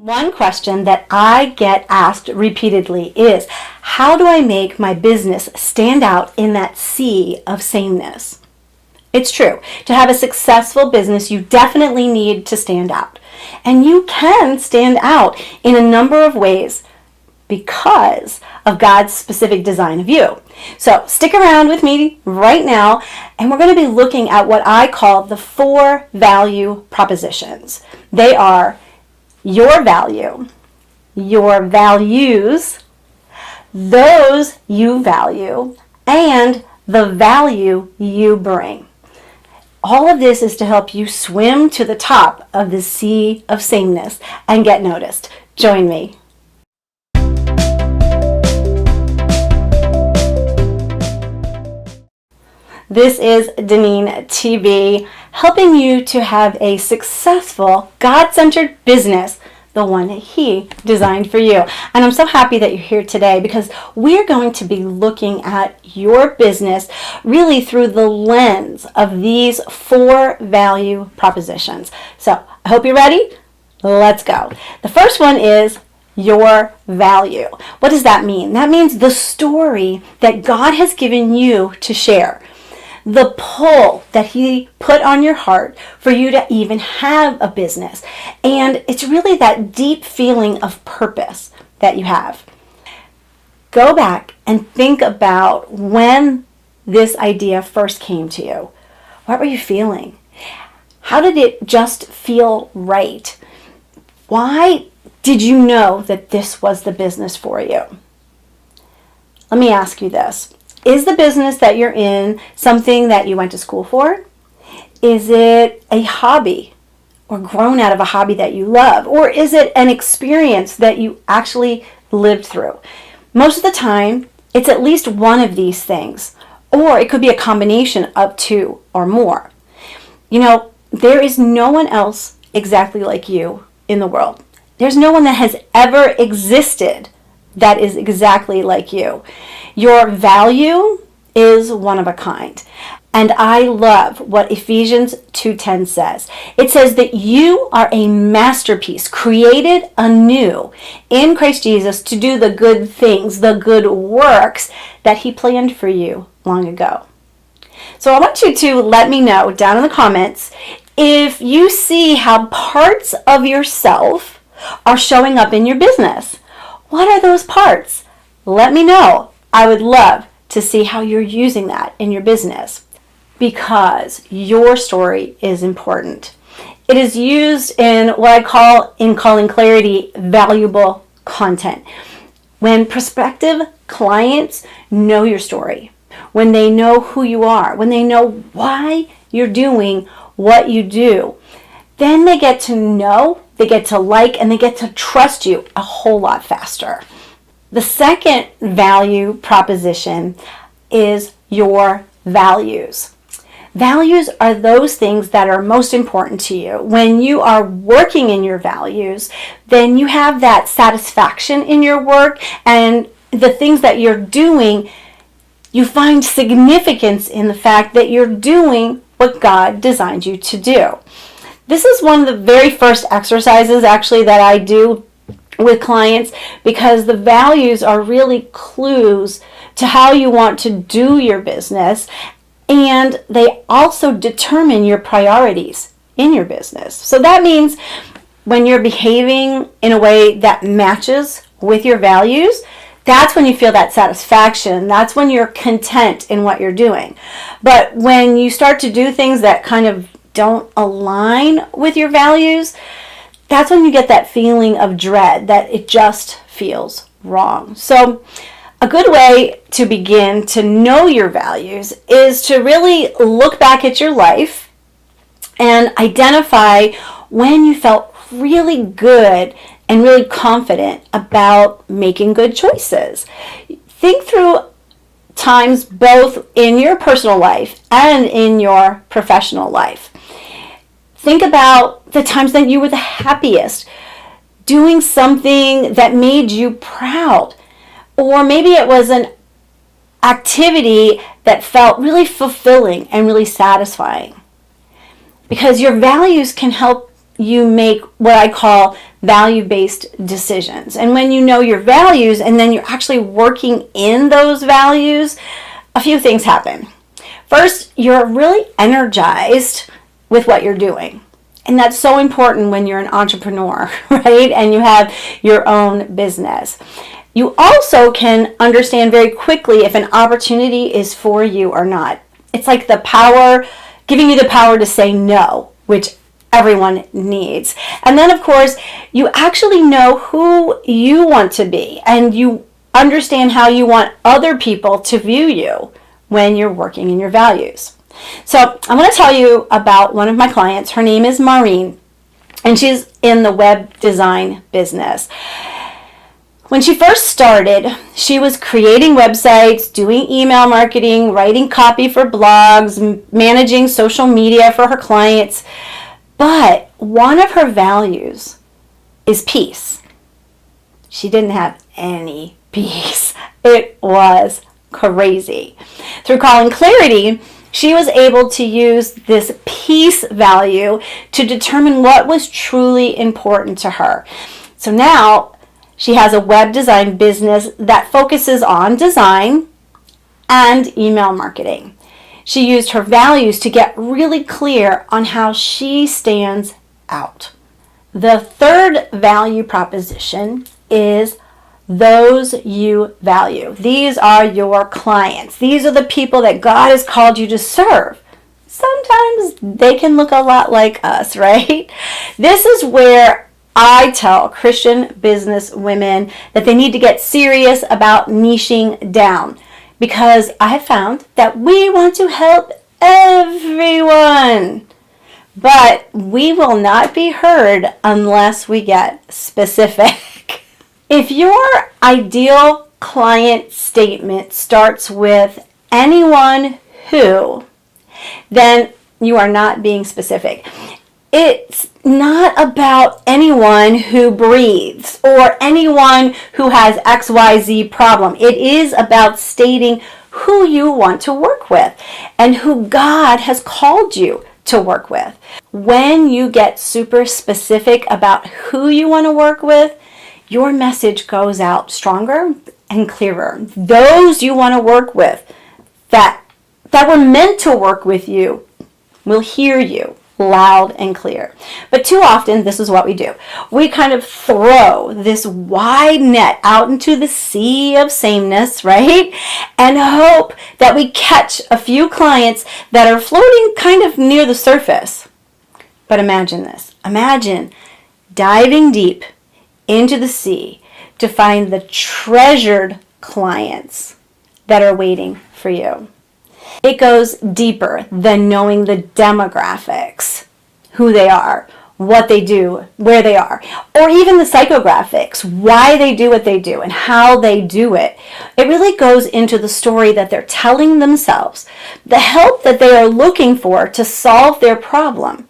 One question that I get asked repeatedly is, how do I make my business stand out in that sea of sameness? It's true. To have a successful business, you definitely need to stand out. And you can stand out in a number of ways because of God's specific design of you. So stick around with me right now, and we're going to be looking at what I call the 4 value propositions. They are your value, your values, those you value, and the value you bring. All of this is to help you swim to the top of the sea of sameness and get noticed. Join me. This is DeneenTB, helping you to have a successful, God-centered business, the one that He designed for you. And I'm so happy that you're here today because we're going to be looking at your business really through the lens of these 4 value propositions. So I hope you're ready. Let's go. The first one is your value. What does that mean? That means the story that God has given you to share. The pull that He put on your heart for you to even have a business. And it's really that deep feeling of purpose that you have. Go back and think about when this idea first came to you. What were you feeling? How did it just feel right? Why did you know that this was the business for you? Let me ask you this. Is the business that you're in something that you went to school for? Is it a hobby or grown out of a hobby that you love? Or is it an experience that you actually lived through? Most of the time, it's at least one of these things, or it could be a combination of 2 or more. You know, there is no one else exactly like you in the world. There's no one that has ever existed that is exactly like you. Your value is one of a kind. And I love what Ephesians 2:10 says. It says that you are a masterpiece created anew in Christ Jesus to do the good things, the good works that He planned for you long ago. So I want you to let me know down in the comments if you see how parts of yourself are showing up in your business. What are those parts? Let me know. I would love to see how you're using that in your business because your story is important. It is used in what I call, in Calling Clarity, valuable content. When prospective clients know your story, when they know who you are, when they know why you're doing what you do, then they get to know, they get to like, and they get to trust you a whole lot faster. The second value proposition is your values. Values are those things that are most important to you. When you are working in your values, then you have that satisfaction in your work, and the things that you're doing, you find significance in the fact that you're doing what God designed you to do. This is one of the very first exercises actually that I do with clients because the values are really clues to how you want to do your business, and they also determine your priorities in your business. So that means when you're behaving in a way that matches with your values, that's when you feel that satisfaction. That's when you're content in what you're doing. But when you start to do things that kind of don't align with your values, that's when you get that feeling of dread, that it just feels wrong. So a good way to begin to know your values is to really look back at your life and identify when you felt really good and really confident about making good choices. Think through times both in your personal life and in your professional life. Think about the times that you were the happiest, doing something that made you proud. Or maybe it was an activity that felt really fulfilling and really satisfying. Because your values can help you make what I call value-based decisions. And when you know your values and then you're actually working in those values, a few things happen. First, you're really energized with what you're doing. And that's so important when you're an entrepreneur, right? And you have your own business. You also can understand very quickly if an opportunity is for you or not. It's like the power, giving you the power to say no, which everyone needs. And then, of course, you actually know who you want to be, and you understand how you want other people to view you when you're working in your values. So I'm going to tell you about one of my clients. Her name is Maureen, and she's in the web design business. When she first started, she was creating websites, doing email marketing, writing copy for blogs, managing social media for her clients. But one of her values is peace. She didn't have any peace. It was crazy. Through Calling Clarity, she was able to use this peace value to determine what was truly important to her. So now she has a web design business that focuses on design and email marketing. She used her values to get really clear on how she stands out. The third value proposition is those you value. These are your clients. These are the people that God has called you to serve. Sometimes they can look a lot like us, right? This is where I tell Christian business women that they need to get serious about niching down, because I have found that we want to help everyone, but we will not be heard unless we get specific. If your ideal client statement starts with anyone who, then you are not being specific. It's not about anyone who breathes or anyone who has XYZ problem. It is about stating who you want to work with and who God has called you to work with. When you get super specific about who you want to work with, your message goes out stronger and clearer. Those you want to work with that were meant to work with you will hear you loud and clear. But too often, this is what we do. We kind of throw this wide net out into the sea of sameness, right? And hope that we catch a few clients that are floating kind of near the surface. But imagine this. Imagine diving deep into the sea to find the treasured clients that are waiting for you. It goes deeper than knowing the demographics, who they are, what they do, where they are, or even the psychographics, why they do what they do and how they do it. It really goes into the story that they're telling themselves, the help that they are looking for to solve their problem.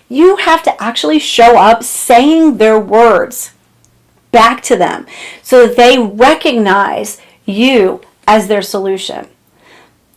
You have to actually show up saying their words back to them so that they recognize you as their solution.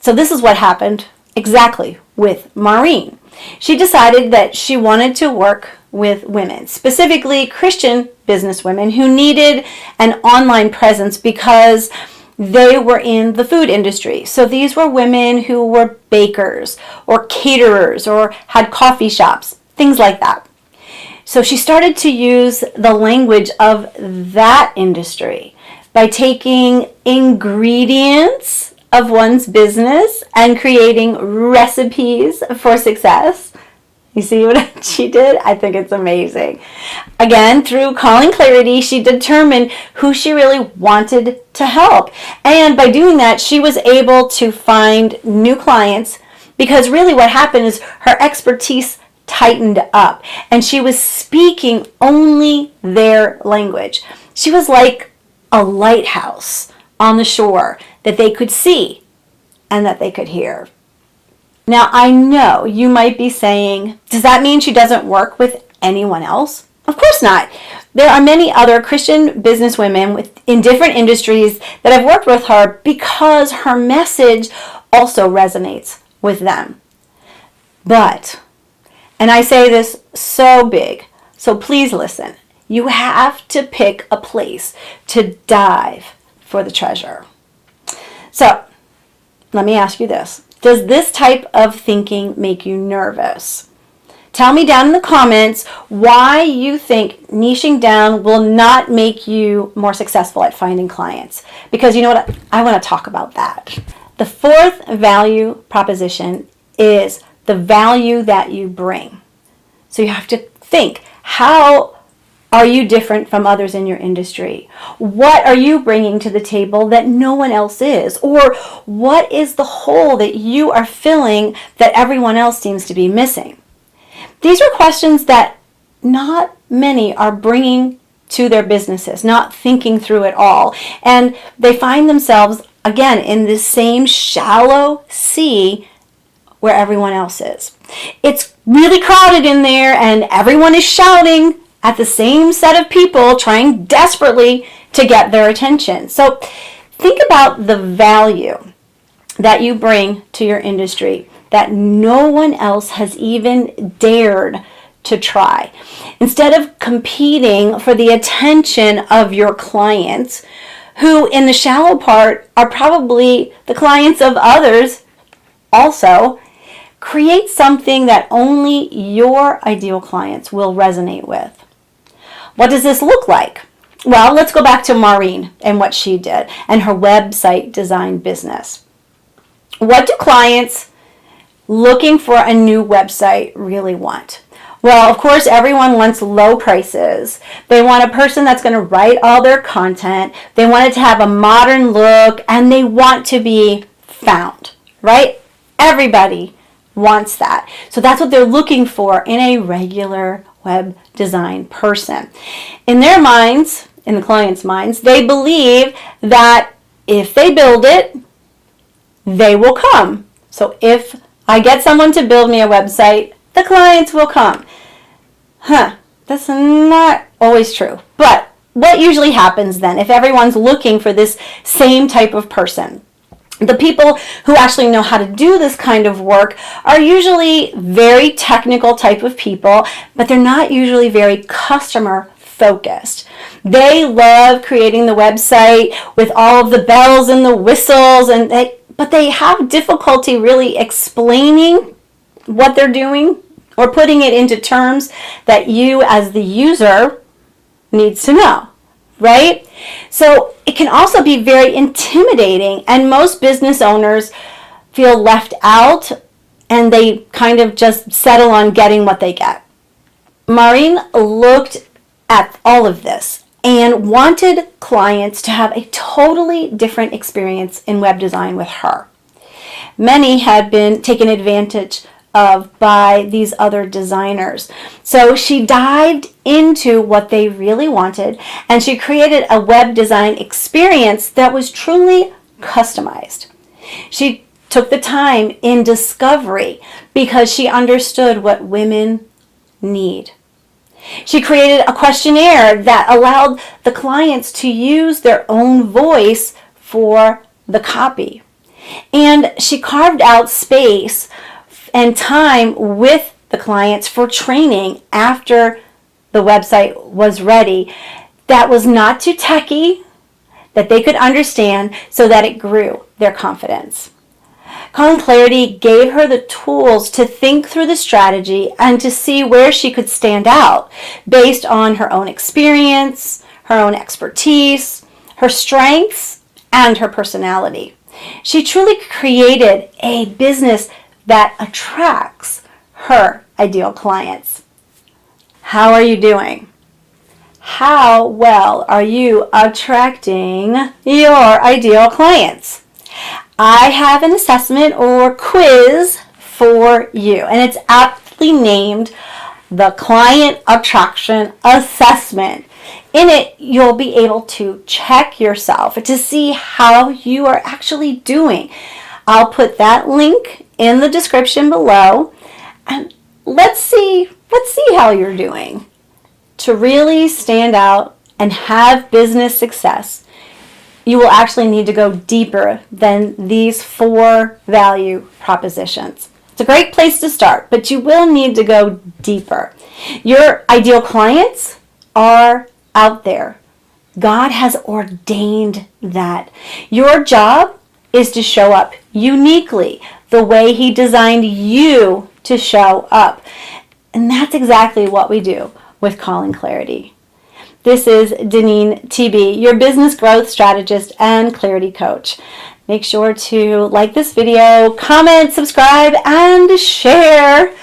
So this is what happened exactly with Maureen. She decided that she wanted to work with women, specifically Christian businesswomen who needed an online presence because they were in the food industry. So these were women who were bakers or caterers or had coffee shops, things like that. So she started to use the language of that industry by taking ingredients of one's business and creating recipes for success. You see what she did? I think it's amazing. Again, through Calling Clarity, she determined who she really wanted to help. And by doing that, she was able to find new clients because really what happened is her expertise tightened up and she was speaking only their language. She was like a lighthouse on the shore that they could see and that they could hear. Now, I know you might be saying, does that mean she doesn't work with anyone else? Of course not. There are many other Christian businesswomen in different industries that have worked with her because her message also resonates with them. But, and I say this so big, so please listen, You have to pick a place to dive for the treasure. So, let me ask you this. Does this type of thinking make you nervous? Tell me down in the comments why you think niching down will not make you more successful at finding clients. Because you know what? I want to talk about that. The fourth value proposition is the value that you bring. So you have to think, how are you different from others in your industry? What are you bringing to the table that no one else is? Or what is the hole that you are filling that everyone else seems to be missing? These are questions that not many are bringing to their businesses, not thinking through it all. And they find themselves, again, in this same shallow sea where everyone else is. It's really crowded in there and everyone is shouting at the same set of people trying desperately to get their attention. So think about the value that you bring to your industry that no one else has even dared to try. Instead of competing for the attention of your clients, who in the shallow part are probably the clients of others also, create something that only your ideal clients will resonate with. What does this look like? Well, let's go back to Maureen and what she did and her website design business. What do clients looking for a new website really want? Well, of course, everyone wants low prices. They want a person that's going to write all their content. They want it to have a modern look, and they want to be found, right? Everybody wants that. So that's what they're looking for in a regular web design person. In their minds, in the client's minds, they believe that if they build it, they will come. So if I get someone to build me a website, the clients will come. That's not always true. But what usually happens then if everyone's looking for this same type of person? The people who actually know how to do this kind of work are usually very technical type of people, but they're not usually very customer focused. They love creating the website with all of the bells and the whistles, but they have difficulty really explaining what they're doing or putting it into terms that you as the user needs to know. Right? So it can also be very intimidating, and most business owners feel left out and they kind of just settle on getting what they get. Maureen looked at all of this and wanted clients to have a totally different experience in web design with her. Many had been taken advantage of by these other designers. So she dived into what they really wanted, and she created a web design experience that was truly customized. She took the time in discovery because she understood what women need. She created a questionnaire that allowed the clients to use their own voice for the copy. And she carved out space and time with the clients for training after the website was ready that was not too techy, that they could understand, so that it grew their confidence. Calling Clarity gave her the tools to think through the strategy and to see where she could stand out based on her own experience, her own expertise, her strengths, and her personality. She truly created a business that attracts her ideal clients. How are you doing? How well are you attracting your ideal clients? I have an assessment or quiz for you, and it's aptly named the Client Attraction Assessment. In it, you'll be able to check yourself to see how you are actually doing. I'll put that link in the description below, and let's see how you're doing. To really stand out and have business success, you will actually need to go deeper than these 4 value propositions. It's a great place to start, but you will need to go deeper. Your ideal clients are out there. God has ordained that. Your job is to show up uniquely the way He designed you to show up. And that's exactly what we do with Calling Clarity. This is DeneenTB, your business growth strategist and clarity coach. Make sure to like this video, comment, subscribe, and share.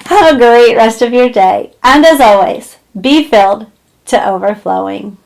Have a great rest of your day. And as always, be filled to overflowing.